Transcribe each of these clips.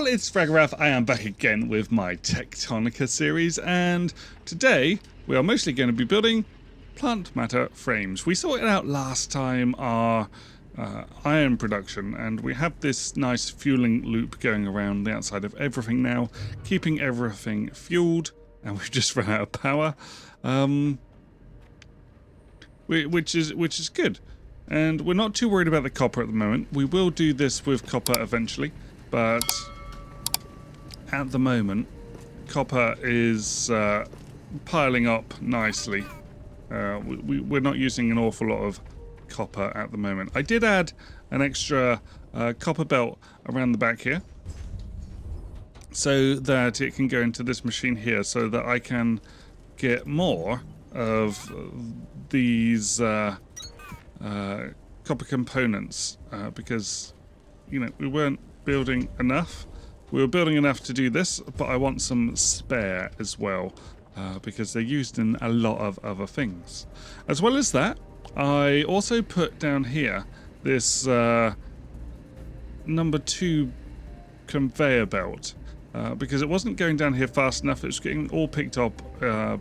Well, it's Ragarath. I am back again with my Techtonica series, and today we are mostly going to be building Plantmatter frames. We sorted out last time our iron production, and we have this nice fueling loop going around the outside of everything now, keeping everything fueled, and we've just run out of power, which is good. And we're not too worried about the copper at the moment. We will do this with copper eventually, but at the moment, copper is piling up nicely. We're not using an awful lot of copper at the moment. I did add an extra copper belt around the back here, so that it can go into this machine here, so that I can get more of these copper components, because, you know, we weren't building enough. We were building enough to do this, but I want some spare as well, because they're used in a lot of other things. As well as that, I also put down here this number 2 conveyor belt, because it wasn't going down here fast enough. It was getting all picked up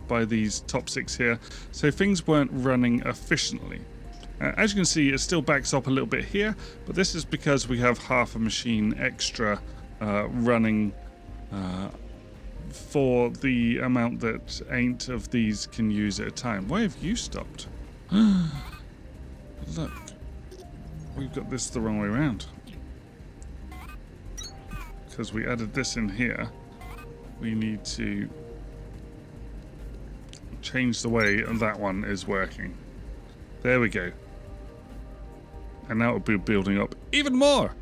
by these top 6 here, so things weren't running efficiently. As you can see, it still backs up a little bit here, but this is because we have half a machine extra running for the amount that 8 of these can use at a time. Why have you stopped? Look, we've got this the wrong way around. Because we added this in here, we need to change the way that one is working. There we go. And now it'll be building up even more.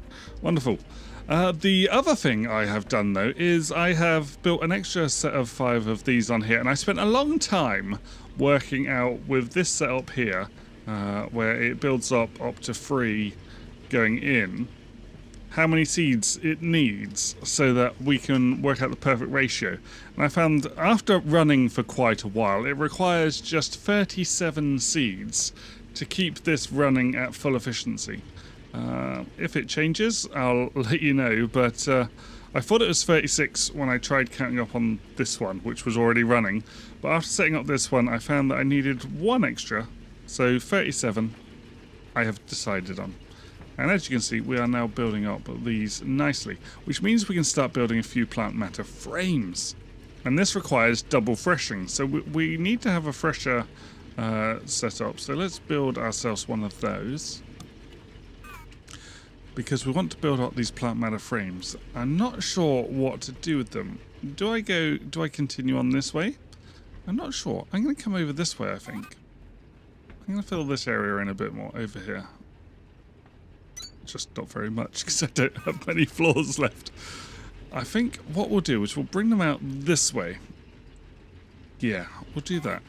Wonderful. The other thing I have done, though, is I have built an extra set of 5 of these on here, and I spent a long time working out with this setup here, where it builds up to 3 going in, how many seeds it needs, so that we can work out the perfect ratio. And I found, after running for quite a while, it requires just 37 seeds to keep this running at full efficiency. If it changes, I'll let you know, but I thought it was 36 when I tried counting up on this one, which was already running. But after setting up this one, I found that I needed 1 extra, so 37 I have decided on. And as you can see, we are now building up these nicely, which means we can start building a few Plantmatter frames. And this requires double threshing, so we need to have a thresher set up. So let's build ourselves one of those, because we want to build up these Plantmatter frames. I'm not sure what to do with them. Do I continue on this way? I'm not sure. I'm going to come over this way, I think. I'm going to fill this area in a bit more over here. Just not very much, because I don't have many floors left. I think what we'll do is we'll bring them out this way. Yeah, we'll do that.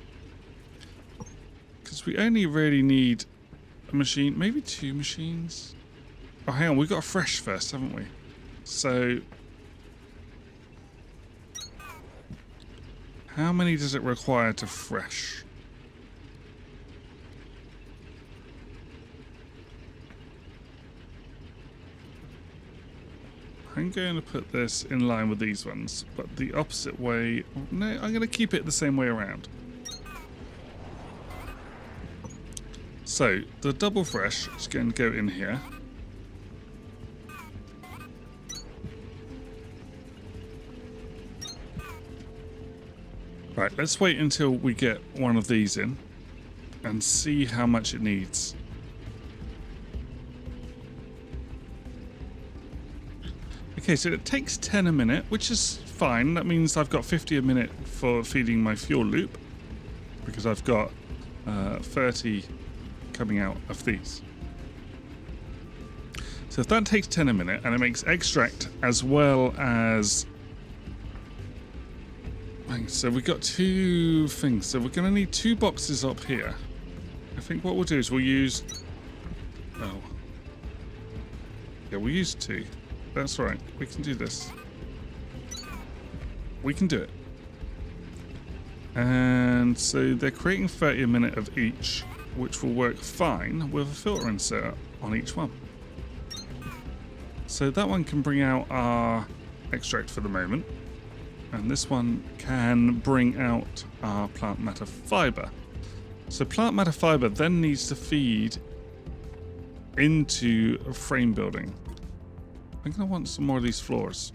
Because we only really need a machine, maybe 2 machines. Oh, hang on, we've got to fresh first, haven't we? So, how many does it require to fresh? I'm going to put this in line with these ones, but the opposite way. No, I'm going to keep it the same way around. So, the double fresh is going to go in here. Right, let's wait until we get one of these in and see how much it needs. Okay, so it takes 10 a minute, which is fine. That means I've got 50 a minute for feeding my fuel loop, because I've got 30 coming out of these. So if that takes 10 a minute, and it makes extract as well as... So we've got 2 things, so we're going to need 2 boxes up here. I think what we'll do is we'll use... Oh. Yeah, we'll use 2. That's right, we can do this. We can do it. And so they're creating 30 a minute of each, which will work fine with a filter insert on each one. So that one can bring out our extract for the moment. And this one can bring out our plant matter fiber. So plant matter fiber then needs to feed into a frame building. I'm going to want some more of these floors.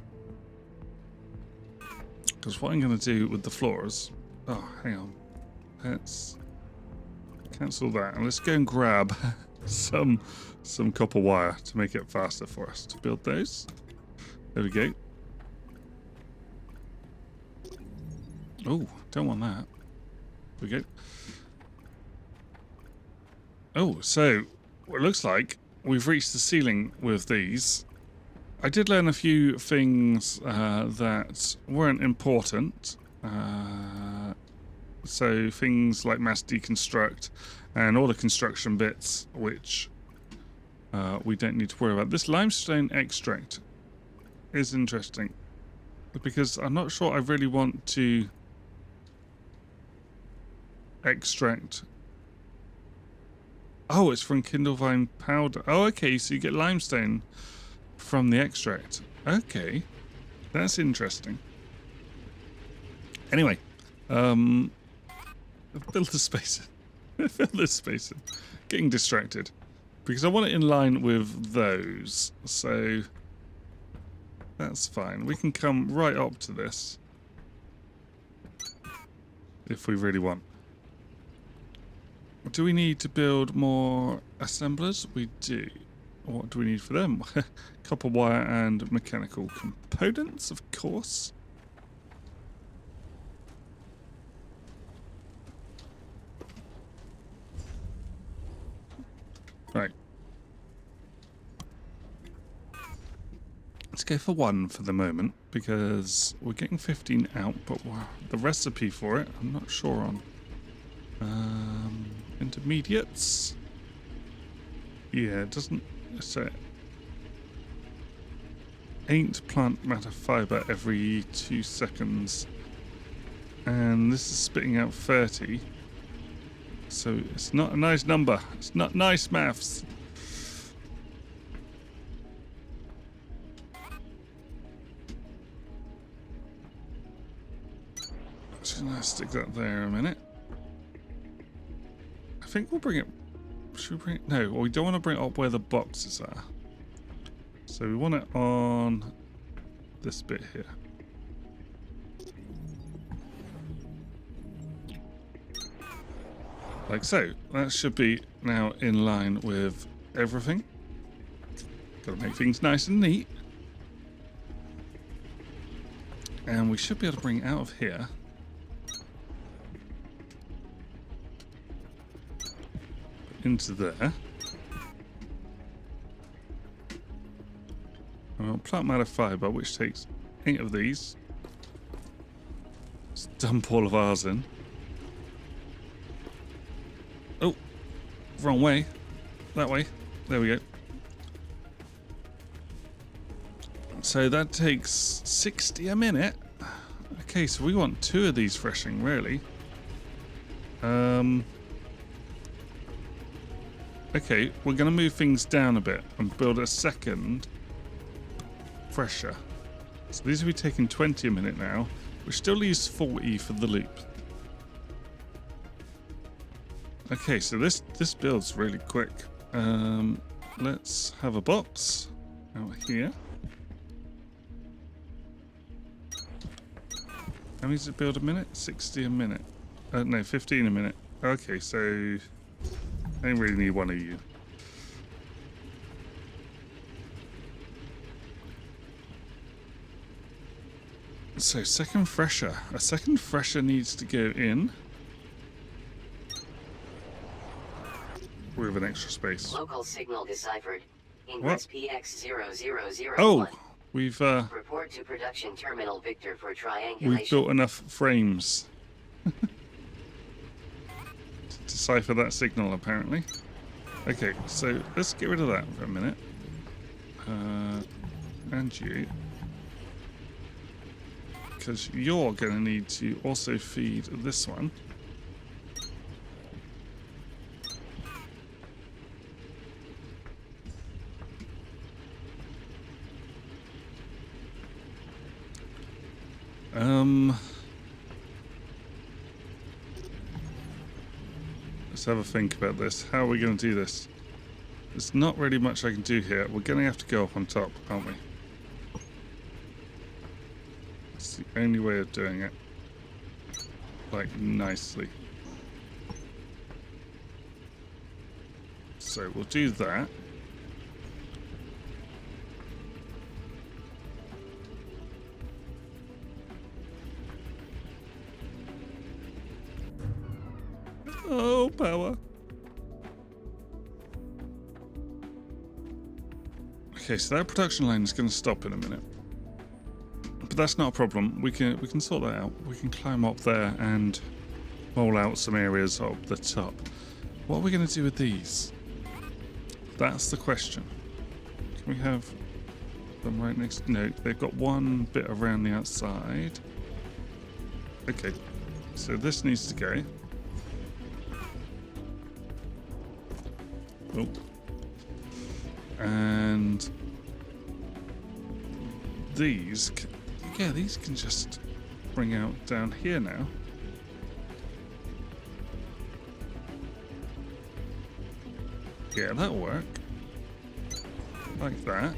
Because what I'm going to do with the floors... Oh, hang on. Let's cancel that. And let's go and grab some copper wire to make it faster for us to build those. There we go. Oh, don't want that. There we go. Oh, so it looks like we've reached the ceiling with these. I did learn a few things that weren't important. So things like mass deconstruct and all the construction bits, which we don't need to worry about. This limestone extract is interesting because I'm not sure I really want to extract. Oh, it's from kindlevine powder. Oh, okay, so you get limestone from the extract. Okay, that's interesting. Anyway, fill the space in. Fill this space in. Getting distracted because I want it in line with those. So that's fine. We can come right up to this if we really want. Do we need to build more assemblers? We do. What do we need for them? Copper wire and mechanical components, of course. Right. Let's go for 1 for the moment, because we're getting 15 out, but the recipe for it, I'm not sure on. Intermediates. Yeah, it doesn't say. 8 plant matter fiber every 2 seconds. And this is spitting out 30. So it's not a nice number. It's not nice maths. Just gonna stick that there a minute. I think we'll bring it. Should we bring it? No, we don't want to bring it up where the boxes are. So we want it on this bit here. Like so. That should be now in line with everything. Gotta make things nice and neat. And we should be able to bring it out of here. Into there. Well, plant matter fiber, which takes 8 of these. Let's dump all of ours in. Oh, wrong way. That way. There we go. So that takes 60 a minute. Okay, so we want 2 of these threshing, really. Okay, we're going to move things down a bit and build a second thresher. So these will be taking 20 a minute now, which still leaves 40 for the loop. Okay, so this builds really quick. Let's have a box out here. How many does it build a minute? 60 a minute. No, 15 a minute. Okay, so I don't really need one of you. So second thresher. A second thresher needs to go in with an extra space. Local signal deciphered. Ingress PX0001. Oh, we've report to production terminal Victor for triangulation. we've built enough frames to decipher that signal, apparently. Okay, so let's get rid of that for a minute. And you. Because you're going to need to also feed this one. Let's have a think about this. How are we going to do this? There's not really much I can do here. We're going to have to go up on top, aren't we? It's the only way of doing it. Like, nicely. So we'll do that. Oh, power. Okay, so that production line is going to stop in a minute. But that's not a problem. We can sort that out. We can climb up there and roll out some areas up the top. What are we going to do with these? That's the question. Can we have them right next? No, they've got one bit around the outside. Okay, so this needs to go. Oh. And these, yeah, these can just bring out down here now. Yeah, that'll work. Like that.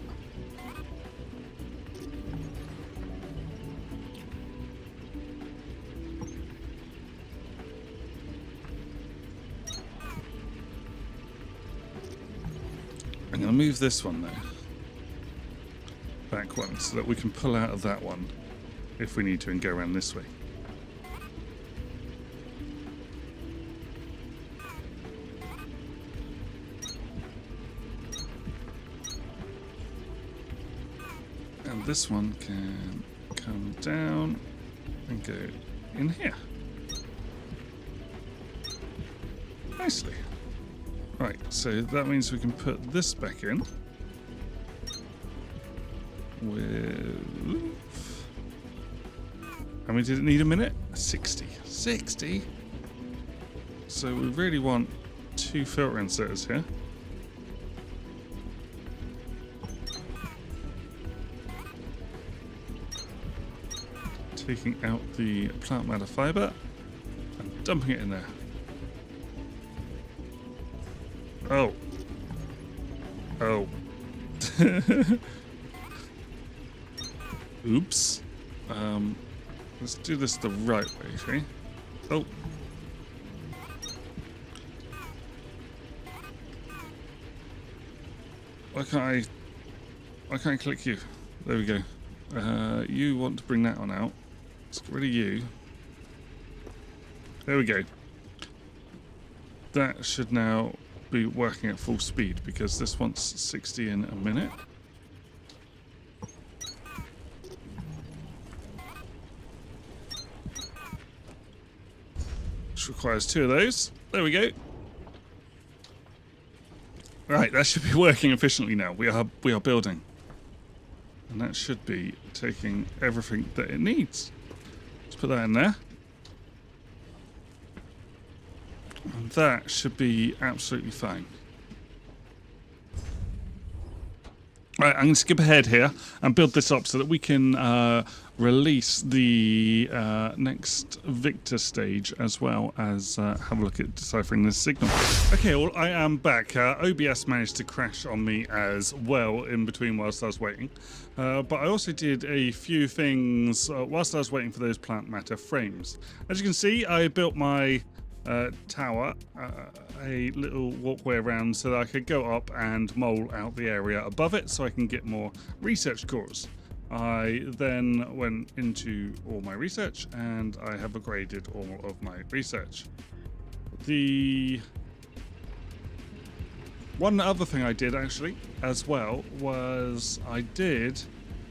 I'm going to move this one there. Back one, so that we can pull out of that one if we need to and go around this way. And this one can come down and go in here. Nicely. Right, so that means we can put this back in with... How many did it need a minute? 60. 60? So we really want 2 filter inserters here. Taking out the Plantmatter fiber and dumping it in there. Oh. Oh. Oops. Let's do this the right way, okay? Oh. Why can't I click you? There we go. You want to bring that one out. Let's get rid of you. There we go. That should now be working at full speed because this wants 60 in a minute. Which requires 2 of those. There we go. Right, that should be working efficiently now. We are building. And that should be taking everything that it needs. Let's put that in there. And that should be absolutely fine. Right, I'm going to skip ahead here and build this up so that we can release the next Victor stage as well as have a look at deciphering this signal. Okay, well, I am back. OBS managed to crash on me as well in between whilst I was waiting. But I also did a few things whilst I was waiting for those Plantmatter frames. As you can see, I built my tower, a little walkway around so that I could go up and mole out the area above it so I can get more research cores. I then went into all my research and I have upgraded all of my research. The one other thing I did actually as well was I did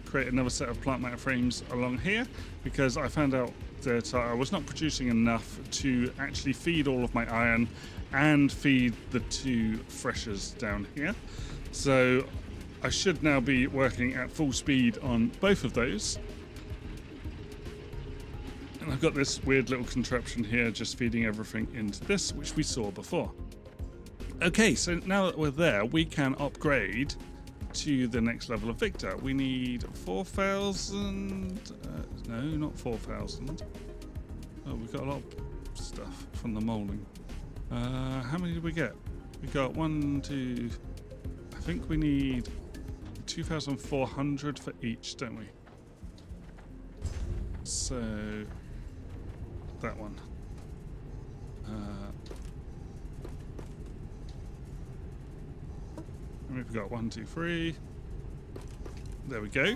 create another set of Plantmatter frames along here because I found out that I was not producing enough to actually feed all of my iron and feed the 2 freshers down here. So I should now be working at full speed on both of those. And I've got this weird little contraption here just feeding everything into this, which we saw before. Okay, so now that we're there, we can upgrade to the next level of Victor. We need 4,000. No, not 4,000. Oh, we've got a lot of stuff from the molding. How many did we get? We got 1, 2. I think we need 2,400 for each, don't we? So that one. And we've got 1, 2, 3. There we go.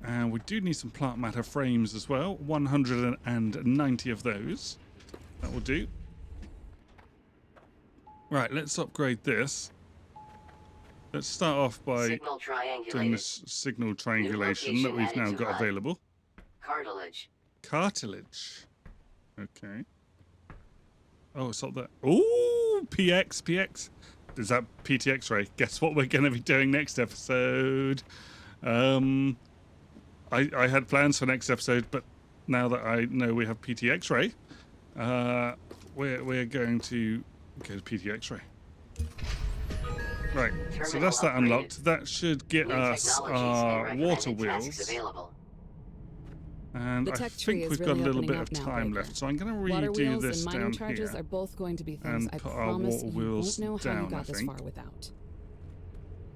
And we do need some plant matter frames as well. 190 of those. That will do. Right, let's upgrade this. Let's start off by doing this signal triangulation that we've now got available. Cartilage. Cartilage. Okay. Oh, it's up there. Ooh, PX. Is that PTX ray? Guess what we're going to be doing next episode? I had plans for next episode, but now that I know we have PTX ray, we're going to go to PTX ray. Right, so that's that unlocked. That should get us our water wheels. And I think we've got a little bit of time left, so I'm going to redo this down here are both going to be things and I put our promise water you wheels won't know how you down, I got this think. far without.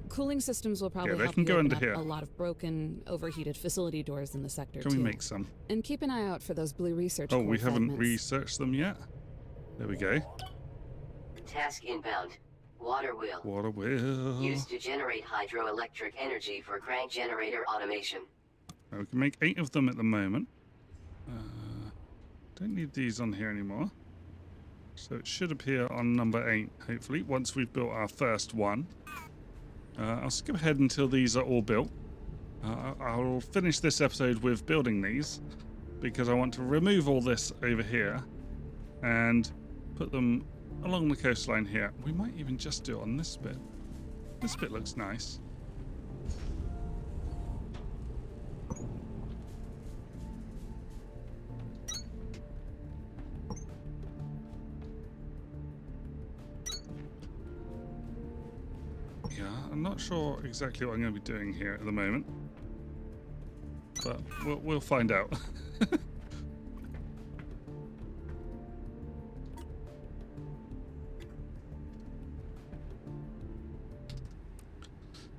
Cooling systems will probably Yeah, they help can you go open under up here. a lot of broken, overheated facility doors in the sector Can too. we make some? And keep an eye out for those blue research Oh, core we haven't fragments. researched them yet. There we go. Task inbound. Water wheel. Water wheel. Used to generate hydroelectric energy for crank generator automation. Now we can make 8 of them at the moment. Don't need these on here anymore. So it should appear on number 8, hopefully, once we've built our first one. I'll skip ahead until these are all built. I'll finish this episode with building these, because I want to remove all this over here and put them along the coastline here. We might even just do it on this bit. This bit looks nice. Yeah, I'm not sure exactly what I'm going to be doing here at the moment, but we'll find out.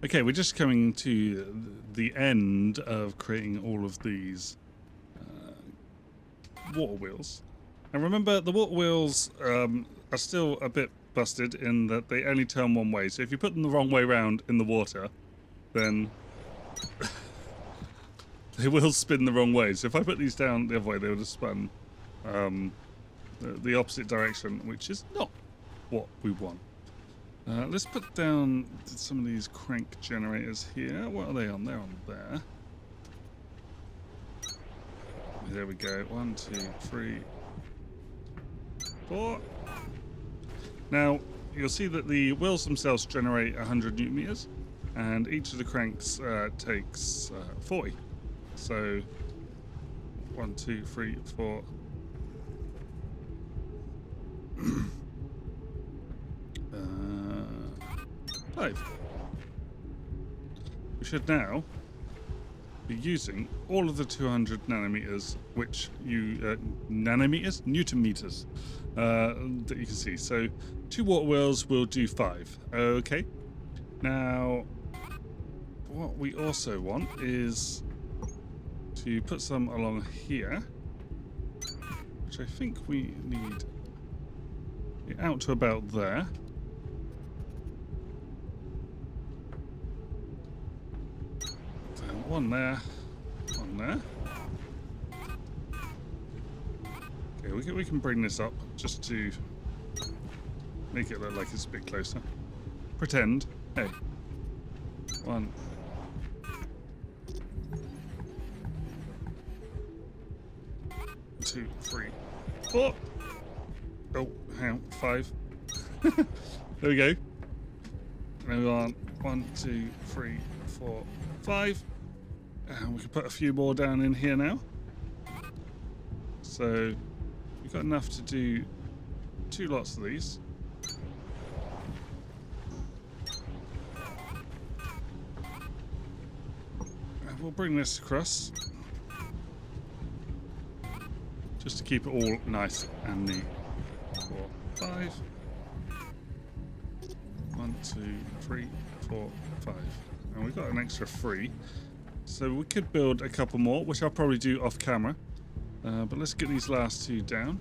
Okay, we're just coming to the end of creating all of these water wheels. And remember, the water wheels are still a bit busted in that they only turn one way. So if you put them the wrong way around in the water, then they will spin the wrong way. So if I put these down the other way, they would have spun the opposite direction, which is not what we want. Let's put down some of these crank generators here. What are they on? They're on there. There we go. 1, 2, 3, 4. Now, you'll see that the wheels themselves generate 100 newton meters, and each of the cranks takes 40. So, 1, 2, 3, 4. 5. We should now be using all of the 200 nanometers, which nanometers? Newton meters, that you can see. So 2 water wheels will do 5. Okay. Now, what we also want is to put some along here, which I think we need out to about there. One there, one there. Okay, we can bring this up just to make it look like it's a bit closer. Pretend. Hey. 1. 2, 3, 4. Oh, hang on. 5. There we go. Now we want 1, 2, 3, 4, 5. And we can put a few more down in here now. So we've got enough to do 2 lots of these. we'll bring this across. Just to keep it all nice and neat. 4, 5. 1, 2, 3, 4, 5. And we've got an extra 3. So we could build a couple more, which I'll probably do off camera. But let's get these last 2 down.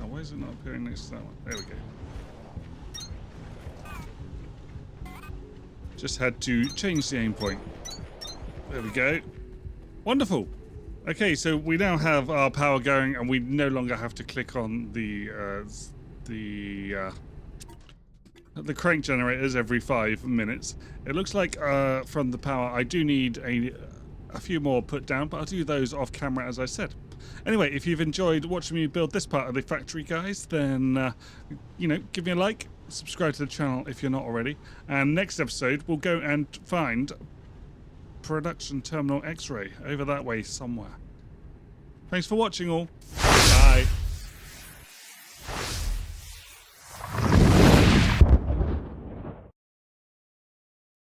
Oh, why is it not appearing next to that one? There we go. Just had to change the aim point. There we go. Wonderful. Okay, so we now have our power going, and we no longer have to click on the crank generators every 5 minutes. It looks like from the power, I do need a few more put down, but I'll do those off camera, as I said. Anyway, if you've enjoyed watching me build this part of the factory, guys, then you know, give me a like, subscribe to the channel if you're not already, and next episode we'll go and find production terminal X-ray over that way somewhere. Thanks for watching all. Bye.